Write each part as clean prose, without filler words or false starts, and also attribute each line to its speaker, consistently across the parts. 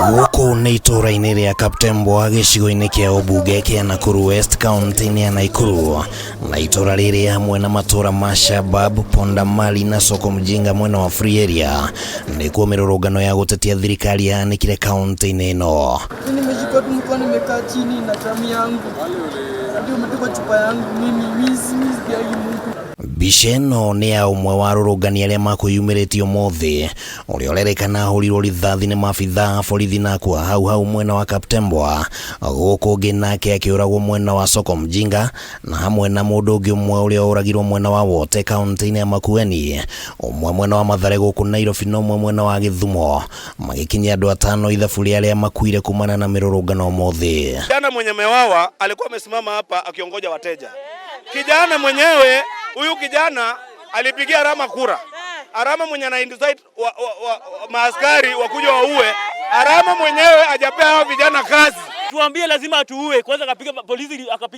Speaker 1: Gũkũ nĩ itũũra-inĩ rĩa Kaptembwa gĩcigo-inĩ kĩa ũmbunge kĩa Nakuru West County-inĩ ya Nakuru, na itũũra rĩrĩ hamwe na matũũra ma Shabab, Pondamali na Soko Mjinga mwena wa Free Area nĩkuo mĩrũrũngano ya gũtetia thirikari yahanĩkire kaunti-inĩ ĩno.
Speaker 2: Nimeshika tu mkono, nimekaa chini na damu yangu. Ndio umetoka chupa yangu mimi ya mtu.
Speaker 1: Mbica ĩno nĩ ya ũmwe wa arũrũngani arĩa makwĩyumĩrĩtie ũmũthĩ ũrĩa ũrerĩkana ahũrirwo rithathi nĩ maabithaa a borithi na akua hau mwena wa Kaptembwa, gũkũ ũngĩ nake akĩũragwo mwena wa Soko Mjinga, na hamwe na mũndũ ũngĩ ũmwe ũrĩa ũragirwo mwena wa Wote kaunti-inĩ ya MAKUITE, ũmwe mwena wa Mathare gũkũ Nairobi na ũmwe mwena wa Gĩthumo, magĩkinyia andũ atano ithabu rĩa arĩa makuire kumana na mĩrũrũngano ũmũthĩ.
Speaker 3: Kijana mwenye mewawa alikuwa amesimama hapa akiongoja wateja. Kijana mwenyewe huyu kijana alipigia Arama kura. Arama mwenye na indicate maaskari wakuja waue. Arama mwenyewe hajapea hao vijana kazi.
Speaker 4: Tuambie lazima atuue. Kwanza akapiga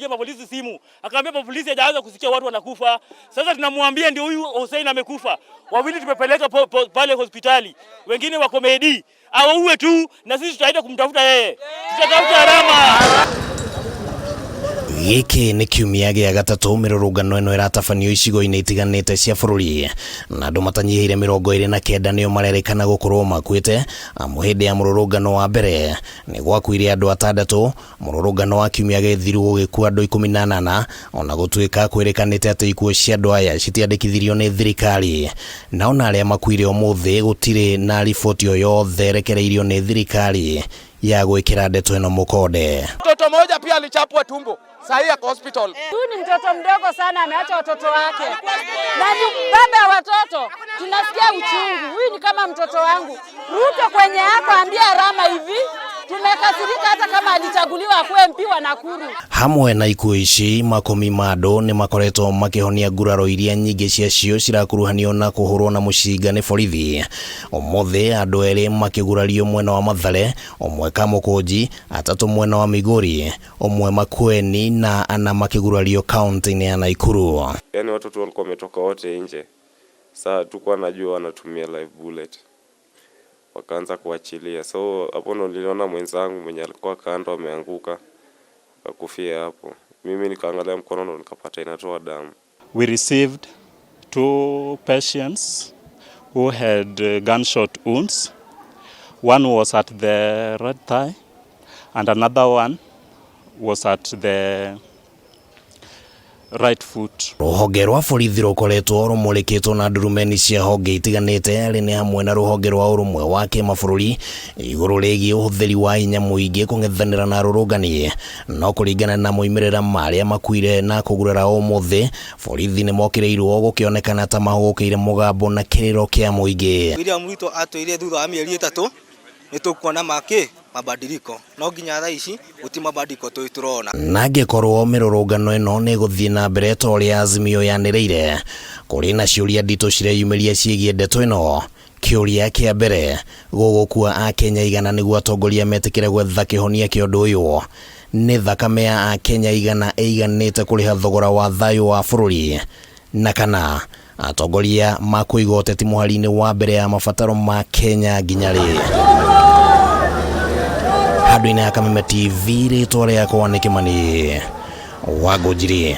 Speaker 4: polisi simu. Akaambia polisi hajaanza kusikia watu wanakufa. Sasa tunamwambia ndio huyu Hussein amekufa. Wawili tumepeleka pale hospitali. Wengine wako Medi. Auwe tu na sisi tutaenda kumtafuta yeye. Tutatafuta Arama.
Speaker 1: Gĩkĩ nĩ kiumia gĩa gatatũ mĩrũrũngano ĩno ĩratabanio icigo-inĩ itiganĩte cia bũrũri, na andũ matanyihĩire 29 nĩo marerĩkana gũkorwo makuĩte amu hĩndĩ ya mũrũrũngano wa mbere nĩ gwakuire andũ 6. Mũrũrũngano wa kiumia gĩthiru gũgĩkua andũ 18, ona gũtuĩka kwĩrĩkanĩte atĩ ikuũ cia andũ aya citiandĩkithirio nĩ thirikari, na ona arĩa makuire ũmũthĩ gũtirĩ na riboti o yothe rekereirio nĩ thirikari ya gwĩkĩra ndeto ĩno mũkonde.
Speaker 3: Mtoto mmoja pia alichapwa tumbo. Sahi ya hospital.
Speaker 5: Huyu ni mtoto mdogo sana, ameacha watoto wake. Na ni baba ya watoto. Tunasikia uchungu. Huyu ni kama mtoto wangu. Ruto kwenye yako ambia Arama hivi. Tumekasirika hata kama alichaguliwa kuwe MP wa Nakuru.
Speaker 1: Hamwe na ikuũ ici, makumi ma andũ nĩ makoretwo makĩhonia nguraro iria nyingĩ ciacio cirakuruhanio na kũhũrwo na mũcinga nĩ borithi. Ũmũthĩ andũ erĩ makĩgurario mwena wa Mathare, ũmwe Kamũkũnji, atatũ mwena wa Migori, ũmwe Makueni na ana makĩgurario kaunti-inĩ ya Nakuru.
Speaker 6: Yaani watoto walikuwa wametoka wote nje. Sasa tulikuwa najua wanatumia live bullet. Wakaanza kuachilia. So hapo ndo niliona mwenzangu mwenye alikuwa kando ameanguka akakufia hapo. Mimi nikaangalia mkono ndo nikapata inatoa damu.
Speaker 7: We received 2 patients who had gunshot wounds. One was at the right thigh and another one was at the right foot.
Speaker 1: Rũhonge rwa borithi rũkoretwo rũmũrĩkĩtwo na ndurumeni cia honge itiganĩte arĩ nĩ hamwe na rũhonge rwa ũrũmwe wa kĩmabũrũri igũrũ rĩgiĩ ũhũthĩri wa hinya mũingĩ kũng'ethanĩra na arũrũngani. No kũringana na moimĩrĩra marĩa makuire na kũgurara ũmũthĩ, borithi nĩ mokĩrĩirwo gũkĩonekana ta mahũgũkĩire mũgambo na kĩrĩro kĩa mũingĩ.
Speaker 2: William Ruto atũire thutha wa mĩeri 3 nĩtũkuona mabadiliko. No nginya thaa ici gũti mabadiliko tũrona.
Speaker 1: Na angĩkorwo mĩrũrũngano ĩno nĩ gũthiĩ na mbere ta ũrĩa AZIMIO yanĩrĩire, kũrĩ na ciũria nditũ cireyumĩria ciĩgiĩ ndeto ĩno. Kĩũria kĩa mbere, gũgũkua Akenya igana nĩguo atongoria metĩkĩre gwetha kĩhonia kĩa ũndũ ũyũ. Nĩ thakame ya Akenya igana ĩiganĩte kũrĩha thogora wa thayũ wa bũrũri, na kana atongoria makũiga ũteti mũhari-inĩ wa mbere ya mabataro ma Kenya nginya rĩ. Handũ-inĩ ya Kameme TV, rĩtwa rĩakwa nĩ Kĩmani Wangũnjiri.